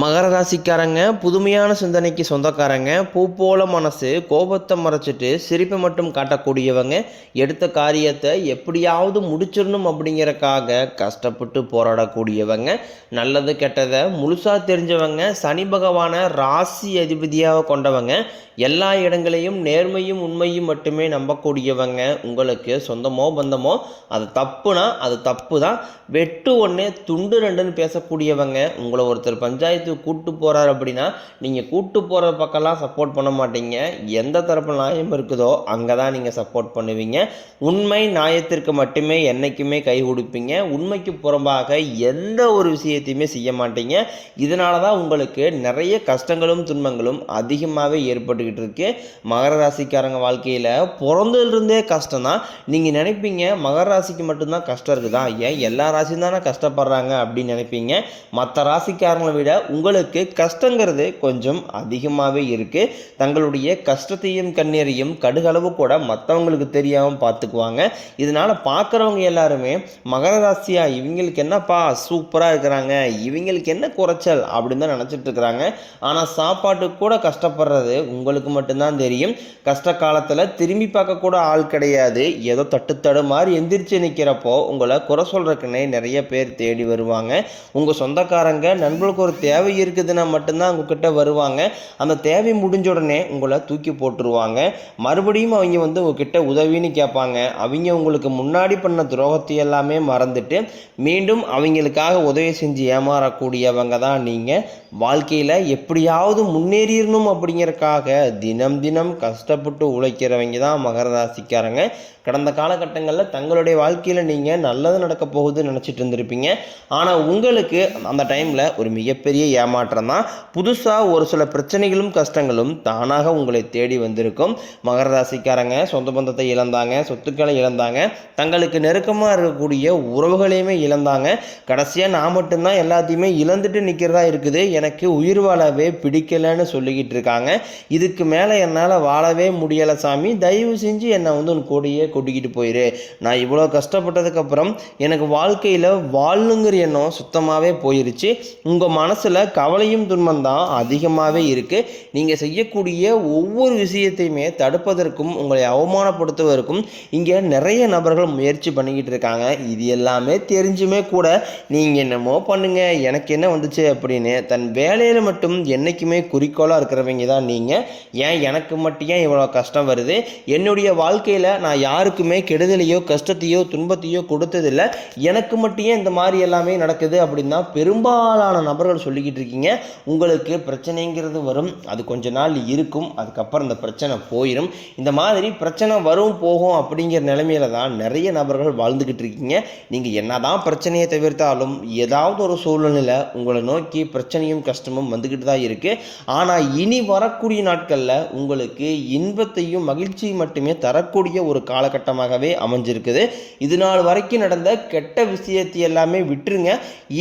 மகர ராசிக்காரங்க புதுமையான சிந்தனைக்கு சொந்தக்காரங்க, பூ போல மனசு, கோபத்தை மறைச்சிட்டு சிரிப்பை மட்டும் காட்டக்கூடியவங்க, எடுத்த காரியத்தை எப்படியாவது முடிச்சிடணும் அப்படிங்கிறக்காக கஷ்டப்பட்டு போராடக்கூடியவங்க, நல்லது கெட்டதை முழுசா தெரிஞ்சவங்க, சனி பகவானை ராசி அதிபதியாக கொண்டவங்க, எல்லா இடங்களையும் நேர்மையும் உண்மையும் மட்டுமே நம்பக்கூடியவங்க, உங்களுக்கு சொந்தமோ பந்தமோ அது தப்புனா அது தப்பு தான், வெட்டு ஒன்று துண்டு ரெண்டுன்னு பேசக்கூடியவங்க, உங்களை ஒருத்தர் பஞ்சாயத்து கூட்டு போறாரு அப்படின்னா நீங்க கூட்டு போற பக்கம்லாம் சப்போர்ட் பண்ண மாட்டீங்க. எந்த தரப்பு நியாயம் இருக்குதோ அங்கதான் நீங்க சப்போர்ட் பண்ணுவீங்க. உண்மை நியாயத்திற்கு மட்டுமே என்னைக்குமே கை கொடுப்பீங்க. உண்மைக்கு புறம்பாக எந்த ஒரு விஷயத்தையுமே செய்ய மாட்டீங்க. இதனாலதான் உங்களுக்கு நிறைய கஷ்டங்களும் துன்பங்களும் அதிகமாகவே ஏற்பட்டுக்கிட்டு இருக்கு. மகர ராசிக்காரங்க வாழ்க்கையில பிறந்ததுலேருந்தே கஷ்டம் தான். நீங்க நினைப்பீங்க மகர ராசிக்கு மட்டும்தான் கஷ்டம் இருக்குதா, ஏன் எல்லா ராசியும் தானே கஷ்டப்படுறாங்க அப்படின்னு நினைப்பீங்க. மற்ற ராசிக்காரங்களை விட உங்களுக்கு கஷ்டங்கிறது கொஞ்சம் அதிகமாகவே இருக்குது. தங்களுடைய கஷ்டத்தையும் கண்ணீரையும் கடுகளவு கூட மற்றவங்களுக்கு தெரியாமல் பார்த்துக்குவாங்க. இதனால் பார்க்குறவங்க எல்லாருமே மகர ராசியா இவங்களுக்கு என்னப்பா சூப்பராக இருக்கிறாங்க, இவங்களுக்கு என்ன குறைச்சல் அப்படின்னு தான் நினச்சிட்டு இருக்கிறாங்க. ஆனால் சாப்பாட்டுக்கு கூட கஷ்டப்படுறது உங்களுக்கு மட்டும்தான் தெரியும். கஷ்ட காலத்தில் திரும்பி பார்க்க கூட ஆள் கிடையாது. ஏதோ தட்டு மாதிரி எந்திரிச்சு நிற்கிறப்போ உங்களை குறை சொல்கிறதுக்குன்னே நிறைய பேர் தேடி வருவாங்க. உங்கள் சொந்தக்காரங்க நண்பர்களுக்கு ஒரு தேவை இருக்குதுன்னா மட்டும்தான் உங்ககிட்ட வருவாங்க. அந்த தேவை முடிஞ்ச உடனே உங்களை தூக்கி போட்டுருவாங்க. மறுபடியும் அவங்க உங்ககிட்ட உதவின்னு கேட்பாங்க. அவங்க உங்களுக்கு முன்னாடி பண்ண துரோகத்தை எல்லாமே மறந்துட்டு மீண்டும் அவங்களுக்காக உதவி செஞ்சு ஏமாறக்கூடியவங்க தான் நீங்கள். வாழ்க்கையில் எப்படியாவது முன்னேறிடணும் அப்படிங்கிறக்காக தினம் தினம் கஷ்டப்பட்டு உழைக்கிறவங்க தான் மகர ராசிக்காரங்க. கடந்த காலகட்டங்களில் தங்களுடைய வாழ்க்கையில் நீங்கள் நல்லது நடக்க போகுதுன்னு நினச்சிட்டு இருந்திருப்பீங்க. ஆனால் உங்களுக்கு அந்த டைமில் ஒரு மிகப்பெரிய ஏமாற்றம் தான். புதுசாக ஒரு சில பிரச்சனைகளும் கஷ்டங்களும் தானாக உங்களை தேடி வந்திருக்கும். மகர ராசிக்காரங்க சொந்த பந்தத்தை இழந்தாங்க, சொத்துக்களை இழந்தாங்க, தங்களுக்கு நெருக்கமாக இருக்கக்கூடிய உறவுகளையுமே இழந்தாங்க. கடைசியாக நான் மட்டும்தான் எல்லாத்தையுமே இழந்துட்டு நிற்கிறதா இருக்குது, எனக்கு உயிர் வாழவே பிடிக்கலைன்னு சொல்லிக்கிட்டு இருக்காங்க. இதுக்கு மேலே என்னால் வாழவே முடியலை சாமி, தயவு செஞ்சு என்னை உன் கூடையே கூட்டிக்கிட்டு போயிரு. நான் இவ்வளோ கஷ்டப்பட்டதுக்கப்புறம் எனக்கு வாழ்க்கையில் வாழணுங்கிற எண்ணம் சுத்தமாகவே போயிருச்சு. உங்கள் மனசில் கவலையும் துன்பம் தான் அதிகமாகவே இருக்குது. நீங்கள் செய்யக்கூடிய ஒவ்வொரு விஷயத்தையுமே தடுப்பதற்கும் உங்களை அவமானப்படுத்துவதற்கும் இங்கே நிறைய நபர்கள் முயற்சி பண்ணிக்கிட்டு இருக்காங்க. இது எல்லாமே தெரிஞ்சுமே கூட நீங்கள் என்னமோ பண்ணுங்க எனக்கு என்ன வந்துச்சு அப்படின்னு தன் வேலையில் மட்டும் என்றைக்குமே குறிக்கோளாக இருக்கிறவங்க தான் நீங்கள். ஏன் எனக்கு மட்டும் ஏன் இவ்வளோ கஷ்டம் வருது, என்னுடைய வாழ்க்கையில் நான் யாருக்குமே கெடுதலையோ கஷ்டத்தையோ துன்பத்தையோ கொடுத்ததில்லை, எனக்கு மட்டும் ஏன் இந்த மாதிரி எல்லாமே நடக்குது அப்படின்னு தான் பெரும்பாலான நபர்கள் சொல்லிக்கிட்டு இருக்கீங்க. உங்களுக்கு பிரச்சனைங்கிறது வரும், அது கொஞ்ச நாள் இருக்கும், அதுக்கப்புறம் இந்த பிரச்சனை போயிடும். இந்த மாதிரி பிரச்சனை வரும் போகும் அப்படிங்கிற நிலைமையில தான் நிறைய நபர்கள் வாழ்ந்துக்கிட்டு இருக்கீங்க. நீங்கள் என்னதான் பிரச்சனையை தவிர்த்தாலும் ஏதாவது ஒரு சூழ்நிலையில் உங்களை நோக்கி பிரச்சனையும் கஷ்டமும் வந்துக்கிட்டு தான் இருக்குது. ஆனால் இனி வரக்கூடிய நாட்களில் உங்களுக்கு இன்பத்தையும் மகிழ்ச்சியும் மட்டுமே தரக்கூடிய ஒரு காலகட்டமாகவே அமைஞ்சிருக்குது. இது நாள் வரைக்கும் நடந்த கெட்ட விஷயத்தை எல்லாமே விட்டுருங்க.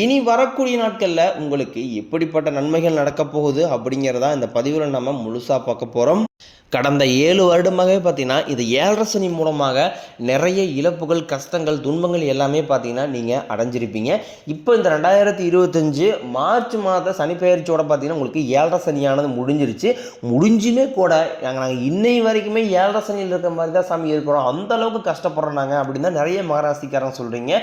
இனி வரக்கூடிய நாட்களில் உங்களுக்கு எப்படிப்பட்ட நன்மைகள் நடக்க போகுது அப்படிங்கிறதா இந்த பதிவில் நம்ம முழுசாக பார்க்க போகிறோம். கடந்த 7 வருடமாகவே பார்த்தீங்கன்னா இது 7.5 சனி மூலமாக நிறைய இழப்புகள் கஷ்டங்கள் துன்பங்கள் எல்லாமே பார்த்தீங்கன்னா நீங்கள் அடைஞ்சிருப்பீங்க. இப்போ இந்த 2025 மார்ச் மாத சனி பெயர்ச்சியோட பார்த்தீங்கன்னா உங்களுக்கு 7.5 சனியானது முடிஞ்சுமே கூட நாங்கள் இன்னை வரைக்குமே 7.5 சனியில் இருக்கிற மாதிரி தான் சாமி இருக்கிறோம், அந்த அளவுக்கு கஷ்டப்படுறோம் நாங்கள் அப்படின்னு தான் நிறைய மகராசிக்காரங்க சொல்கிறீங்க.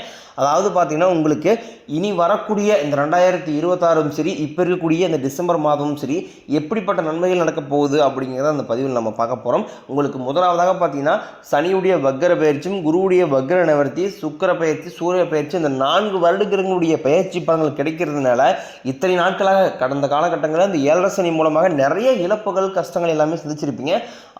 அதாவது பார்த்தீங்கன்னா உங்களுக்கு இனி வரக்கூடிய இந்த 2026 சரி, இப்போ இருக்கக்கூடிய இந்த டிசம்பர் மாதமும் சரி எப்படிப்பட்ட நன்மைகள் நடக்க போகுது அப்படிங்கிறத அந்த பதிவில் நம்ம பார்க்க போகிறோம். உங்களுக்கு முதலாவதாக பார்த்தீங்கன்னா சனியுடைய வக்கர பயிற்சியும் குருவுடைய வக்கர நிவர்த்தி சுக்கிர பயிற்சி சூரிய பயிற்சி இந்த 4 வருடங்களுடைய பயிற்சி பலன்கள் கிடைக்கிறதுனால இத்தனை நாட்களாக கடந்த காலகட்டங்களில் இந்த 7.5 சனி மூலமாக நிறைய இழப்புகள் கஷ்டங்கள் எல்லாமே சந்திச்சிருப்பீங்க.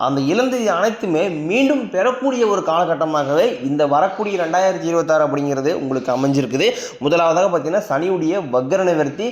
அந்த இழந்தது அனைத்துமே மீண்டும் பெறக்கூடிய ஒரு காலகட்டமாகவே இந்த வரக்கூடிய 2026 அப்படிங்கிறது உங்களுக்கு அமைஞ்சிருக்குது. முதலாவதாக பார்த்தீங்கன்னா சனியுடைய வக்கர நிவர்த்தி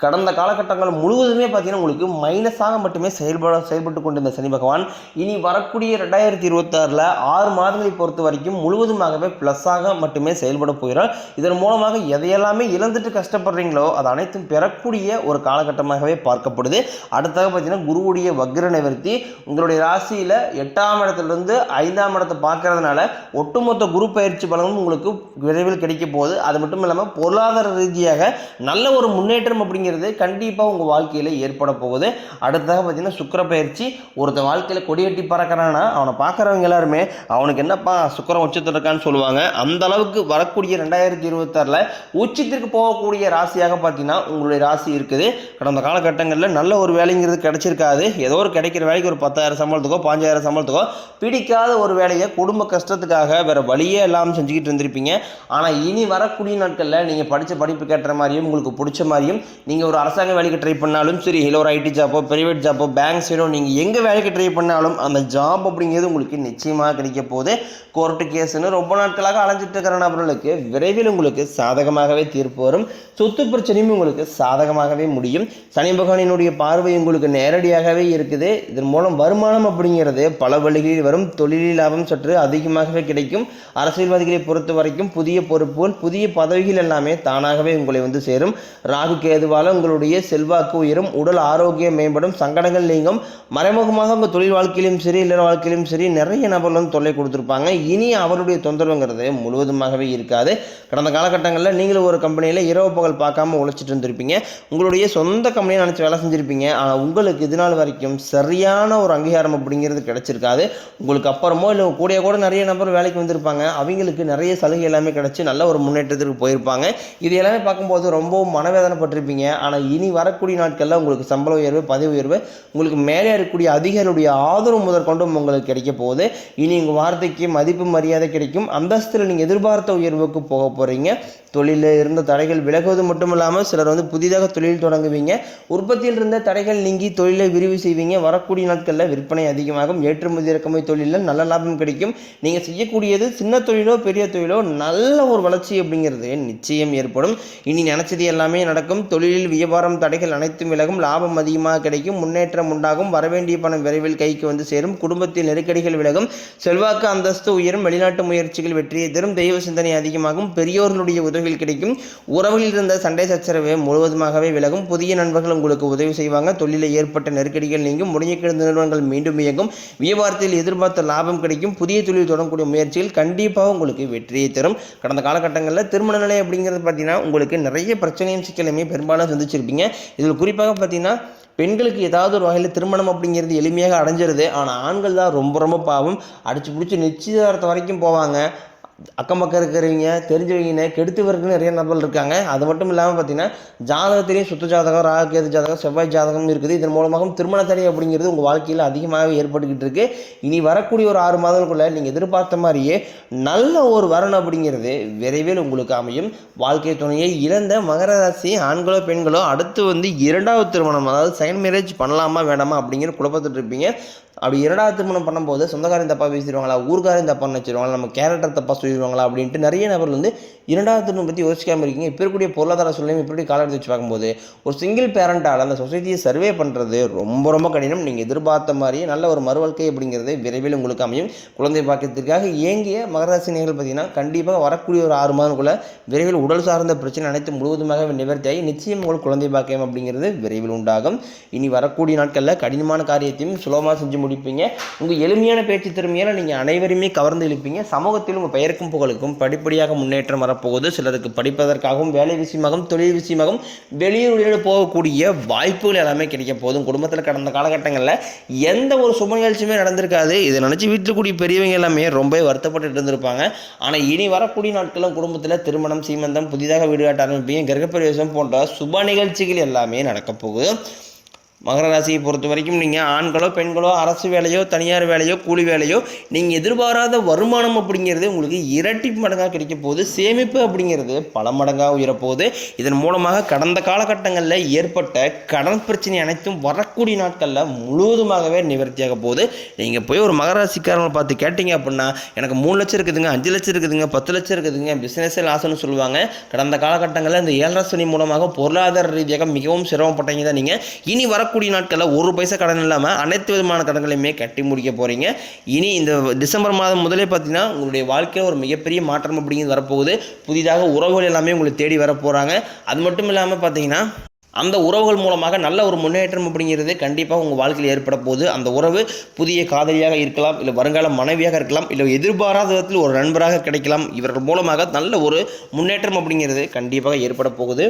கடந்த காலகட்டங்கள் முழுவதுமே பார்த்தீங்கன்னா உங்களுக்கு மைனஸாக மட்டுமே செயல்பட்டு கொண்டிருந்த சனி பகவான் இனி வரக்கூடிய 2026 6 மாதங்களை பொறுத்த வரைக்கும் முழுவதுமாகவே ப்ளஸ்ஸாக மட்டுமே செயல்பட போகிறார். இதன் மூலமாக எதையெல்லாமே இழந்துட்டு கஷ்டப்படுறீங்களோ அது அனைத்தும் பெறக்கூடிய ஒரு காலகட்டமாகவே பார்க்கப்படுது. அடுத்தாக பார்த்தீங்கன்னா குருவுடைய வக்ர நிவர்த்தி உங்களுடைய ராசியில் 8ஆம் இடத்துலேருந்து 5ஆம் இடத்தை பார்க்கறதுனால ஒட்டுமொத்த குரு பயிற்சி பலனும் உங்களுக்கு விரைவில் கிடைக்க போகுது. அது மட்டும் இல்லாமல் பொருளாதார ரீதியாக நல்ல ஒரு முன்னேற்றம் அப்படிங்கிற அப்படிங்கிறது கண்டிப்பாக உங்கள் வாழ்க்கையில் ஏற்பட போகுது. அடுத்ததாக பார்த்தீங்கன்னா சுக்கிர பயிற்சி. ஒருத்தன் வாழ்க்கையில் கொடியேற்றி பறக்கிறான்னா அவனை பார்க்குறவங்க எல்லாருமே அவனுக்கு என்னப்பா சுக்கிரன் உச்சத்தில் இருக்கான்னு சொல்லுவாங்க. அந்த அளவுக்கு வரக்கூடிய 2026 உச்சத்திற்கு போகக்கூடிய ராசியாக பார்த்தீங்கன்னா உங்களுடைய ராசி இருக்குது. கடந்த காலகட்டங்களில் நல்ல ஒரு வேலைங்கிறது கிடைச்சிருக்காது. ஏதோ ஒரு கிடைக்கிற வேலைக்கு ஒரு 10,000 சம்பளத்துக்கோ 5,000 சம்பளத்துக்கோ பிடிக்காத ஒரு வேலையை குடும்ப கஷ்டத்துக்காக வேறு வழியே இல்லாமல் செஞ்சுக்கிட்டு இருந்திருப்பீங்க. ஆனால் இனி வரக்கூடிய நாட்களில் நீங்கள் படித்த படிப்பு கேட்டுற மாதிரியும் உங்களுக்கு பிடிச்ச மாதிரியும் நீங்கள் ஒரு அரசாங்க வேலைக்கு ட்ரை பண்ணாலும் சரி, இல்லை ஒரு ஐடி ஜாப்போ ப்ரைவேட் ஜாப்போ பேங்க் சைடோ நீங்கள் எங்கே வேலைக்கு ட்ரை பண்ணாலும் அந்த ஜாப் அப்படிங்கிறது உங்களுக்கு நிச்சயமாக கிடைக்க போகுது. கோர்ட்டு கேஸுன்னு ரொம்ப நாட்களாக அலைஞ்சிட்டு இருக்கிற நபர்களுக்கு விரைவில் உங்களுக்கு சாதகமாகவே தீர்ப்பு வரும். சொத்து பிரச்சனையும் உங்களுக்கு சாதகமாகவே முடியும். சனி பகவானினுடைய பார்வை உங்களுக்கு நேரடியாகவே இருக்குது. இதன் மூலம் வருமானம் அப்படிங்கிறது பல வழிகளில் வரும். தொழிலில் லாபம் சற்று அதிகமாகவே கிடைக்கும். அரசியல்வாதிகளை பொறுத்த வரைக்கும் புதிய பொறுப்புகள் புதிய பதவிகள் எல்லாமே தானாகவே உங்களை வந்து சேரும். ராகு கேதுவால் உங்களுடைய செல்வாக்கு உயரும். உடல் ஆரோக்கியம் மேம்படும். சங்கடங்கள் நீங்கும். மறைமுகமாக உங்கள் தொழில் வாழ்க்கையிலும் சரி இல்லற வாழ்க்கையிலும் சரி நிறைய நபர்கள் வந்து தொல்லை கொடுத்துருப்பாங்க. இனி அவருடைய தொந்தரவுங்கிறது முழுவதுமாகவே இருக்காது. கடந்த காலகட்டங்களில் நீங்களும் ஒரு கம்பெனியில் இரவு பகல் பார்க்காம உழைச்சிட்டு இருந்திருப்பீங்க. உங்களுடைய சொந்த கம்பெனியை நினச்சி வேலை செஞ்சுருப்பீங்க. ஆனால் உங்களுக்கு இது நாள் வரைக்கும் சரியான ஒரு அங்கீகாரம் அப்படிங்கிறது கிடைச்சிருக்காது. உங்களுக்கு அப்புறமோ இல்லை கூட நிறைய நபர் வேலைக்கு வந்திருப்பாங்க. அவங்களுக்கு நிறைய சலுகை எல்லாமே கிடைச்சி நல்ல ஒரு முன்னேற்றத்திற்கு போயிருப்பாங்க. இது எல்லாமே பார்க்கும்போது ரொம்பவும் மனவேதனைப்பட்டிருப்பீங்க. ஆனால் இனி வரக்கூடிய நாட்களில் உங்களுக்கு சம்பள உயர்வு பதவி உயர்வு உங்களுக்கு மேலே இருக்கக்கூடிய அதிகாரியுடைய ஆதரவு முதற்கொண்டும் உங்களுக்கு கிடைக்க போகுது. இனி உங்கள் வார்த்தைக்கு மதிப்பு மரியாதை கிடைக்கும். அந்தஸ்தில் நீங்கள் எதிர்பார்த்த உயர்வுக்கு போக போகிறீங்க. தொழிலில் இருந்த தடைகள் விலகுவது மட்டும் இல்லாமல் சிலர் வந்து புதிதாக தொழில் தொடங்குவீங்க. உற்பத்தியில் இருந்த தடைகள் நீங்கி தொழிலை விரிவு செய்வீங்க. வரக்கூடிய நாட்களில் விற்பனை அதிகமாகும். ஏற்றுமதி இறக்குமதி தொழிலில் நல்ல லாபம் கிடைக்கும். நீங்கள் செய்யக்கூடியது சின்ன தொழிலோ பெரிய தொழிலோ நல்ல ஒரு வளர்ச்சி அப்படிங்கிறது நிச்சயம் ஏற்படும். இனி நினைச்சது எல்லாமே நடக்கும். தொழிலில் வியாபாரம் தடைகள் அனைத்தும் விலகும். லாபம் அதிகமாக கிடைக்கும். முன்னேற்றம் உண்டாகும். வரவேண்டிய பணம் விரைவில் கைக்கு வந்து சேரும். குடும்பத்தில் நெருக்கடிகள் விலகும். செல்வாக்கு அந்தஸ்து உயரும். வெளிநாட்டு முயற்சிகள் வெற்றியை தரும். தெய்வ சிந்தனை அதிகமாகும். பெரியோர்களுடைய உதவிகள் கிடைக்கும். உறவுகளில் இருந்த சண்டை சச்சரவு முழுவதுமாகவே விலகும். புதிய நண்பர்கள் உங்களுக்கு உதவி செய்வாங்க. தொழிலில் ஏற்பட்ட நெருக்கடிகள் நீங்கும். முடங்கி கிடந்த நிறுவனங்கள் மீண்டும் இயங்கும். வியாபாரத்தில் எதிர்பார்த்த லாபம் கிடைக்கும். புதிய தொழில் தொடங்கக்கூடிய முயற்சிகள் கண்டிப்பாக உங்களுக்கு வெற்றியை தரும். கடந்த காலகட்டங்களில் திருமண நிலை அப்படிங்கிறது பார்த்தீங்கன்னா உங்களுக்கு நிறைய பிரச்சனையும் சிக்கலுமே பெரும்பாலும் சந்திச்சிருப்பீங்க. இதில் குறிப்பாக பார்த்தீங்கன்னா பெண்களுக்கு ஏதாவது ஒரு வகையில் திருமணம் அப்படிங்கிறது எளிமையாக அடைஞ்சிருது. ஆனால் ஆண்கள் தான் ரொம்ப பாவம். அடிச்சு பிடிச்சி நிச்சயதார்த்தம் வரைக்கும் போவாங்க. அக்கம் பக்கம் இருக்கிறவங்க தெரிஞ்சவங்க கெடுத்து வரக்குன்னு நிறைய நபர்கள் இருக்காங்க. அது மட்டும் இல்லாமல் பார்த்தீங்கன்னா ஜாதகத்திலேயும் சுத்த ஜாதகம் ராகுகேது ஜாதகம் செவ்வாய் ஜாதகம் இருக்குது. இதன் மூலமாக திருமண தடை அப்படிங்கிறது உங்கள் வாழ்க்கையில் அதிகமாக ஏற்பட்டுக்கிட்டு இருக்கு. இனி வரக்கூடிய ஒரு 6 மாதங்களுக்குள்ள நீங்கள் எதிர்பார்த்த மாதிரியே நல்ல ஒரு வரன் அப்படிங்கிறது விரைவில் உங்களுக்கு அமையும். வாழ்க்கை துணையை இழந்த மகர ராசி ஆண்களோ பெண்களோ அடுத்து வந்து 2வது திருமணம் அதாவது செகண்ட் மேரேஜ் பண்ணலாமா வேண்டாமா அப்படிங்கிற குழப்பத்துட்டு இருப்பீங்க. அப்படி 2வது திருமணம் பண்ணும்போது சொந்தக்காரையும் தப்பாக பேசிடுவாங்களா, ஊர்காரையும் தப்பாக நினச்சிடுவாங்களா, நம்ம கேரக்டர் தப்பாக சொல்லிடுவாங்களா அப்படின்ட்டு நிறைய நபர்கள் வந்து 2வது திருமணம் பற்றி யோசிக்காமல் இருக்கீங்க. இப்போ இருக்கக்கூடிய பொருளாதார சூழ்நிலை இப்படி காலகட்டத்தை வச்சு பார்க்கும்போது ஒரு சிங்கிள் பேரண்டால் அந்த சொசைட்டியை சர்வே பண்ணுறது ரொம்ப கடினம். நீங்கள் எதிர்பார்த்த மாதிரியே நல்ல ஒரு மறுவாழ்க்கை அப்படிங்கிறது விரைவில் உங்களுக்கு அமையும். குழந்தை பாக்கியத்திற்காக இயங்கிய மகராசினியர்கள் பார்த்தீங்கன்னா கண்டிப்பாக வரக்கூடிய ஒரு 6 மாதங்களுக்குள்ள விரைவில் உடல் சார்ந்த பிரச்சனை அனைத்து முழுவதுமாக நிவர்த்தியாகி நிச்சயம் உங்களுக்கு குழந்தை பாக்கியம் அப்படிங்கிறது விரைவில் உண்டாகும். இனி வரக்கூடிய நாட்களில் கடினமான காரியத்தையும் சுலபமாக செஞ்சு முடிப்பீங்க. உங்கள் எளிமையான பேச்சு திறமையால் நீங்கள் அனைவருமே கவர்ந்து இழுப்பீங்க. சமூகத்தில் உங்கள் பெயருக்கும் புகழுக்கும் படிப்படியாக முன்னேற்றம் வரப்போகுது. சிலருக்கு படிப்பதற்காகவும் வேலை விஷயமாகவும் தொழில் விஷயமாகவும் வெளியூரில் போகக்கூடிய வாய்ப்புகள் எல்லாமே கிடைக்க போதும். குடும்பத்தில் கடந்த காலகட்டங்களில் எந்த ஒரு சுப நிகழ்ச்சியுமே நடந்திருக்காது. இதை நினச்சி வீட்டில் கூடிய பெரியவங்க எல்லாமே ரொம்ப வருத்தப்பட்டு இருந்திருப்பாங்க. ஆனால் இனி வரக்கூடிய நாட்களும் குடும்பத்தில் திருமணம் சீமந்தம் புதிதாக வீடு காட்ட ஆரம்பிப்பீங்க. கிரகப்பிரவேசம் போன்ற சுப நிகழ்ச்சிகள் எல்லாமே நடக்கப் போகுது. மகர ராசியை பொறுத்த வரைக்கும் நீங்கள் ஆண்களோ பெண்களோ அரசு வேலையோ தனியார் வேலையோ கூலி வேலையோ நீங்கள் எதிர்பாராத வருமானம் அப்படிங்கிறது உங்களுக்கு இரட்டி மடங்காக கிடைக்க போகுது. சேமிப்பு அப்படிங்கிறது பல மடங்காக உயரப்போகுது. இதன் மூலமாக கடந்த காலகட்டங்களில் ஏற்பட்ட கடன் பிரச்சனை அனைத்தும் வரக்கூடிய நாட்களில் முழுவதுமாகவே நிவர்த்தியாக போகுது. நீங்கள் போய் ஒரு மகர ராசிக்காரங்களை பார்த்து கேட்டீங்க அப்படின்னா எனக்கு 3 லட்சம் இருக்குதுங்க, 5 லட்சம் இருக்குதுங்க, 10 லட்சம் இருக்குதுங்க, பிஸ்னஸே லாஸ்ன்னு சொல்லுவாங்க. கடந்த காலகட்டங்களில் இந்த 7 சனி மூலமாக பொருளாதார ரீதியாக மிகவும் சிரமப்பட்டீங்க தான் நீங்கள். இனி வரக்கூடிய நாட்களில் 1 பைசா கடன் இல்லாமல் அனைத்து விதமான கடன்களையுமே கட்டி முடிக்க போகிறீங்க. இனி இந்த டிசம்பர் மாதம் முதலே பார்த்தீங்கன்னா உங்களுடைய வாழ்க்கையில் ஒரு மிகப்பெரிய மாற்றம் அப்படிங்கிறது வரப்போகுது. புதிதாக உறவுகள் எல்லாமே உங்களை தேடி வர போகிறாங்க. அது மட்டும் இல்லாமல் பார்த்தீங்கன்னா அந்த உறவுகள் மூலமாக நல்ல ஒரு முன்னேற்றம் அப்படிங்கிறது கண்டிப்பாக உங்கள் வாழ்க்கையில் ஏற்பட போகுது. அந்த உறவு புதிய காதலியாக இருக்கலாம், இல்லை வருங்கால மனைவியாக இருக்கலாம், இல்லை எதிர்பாராத விதத்தில் ஒரு நண்பராக கிடைக்கலாம். இவர்கள் மூலமாக நல்ல ஒரு முன்னேற்றம் அப்படிங்கிறது கண்டிப்பாக ஏற்பட போகுது.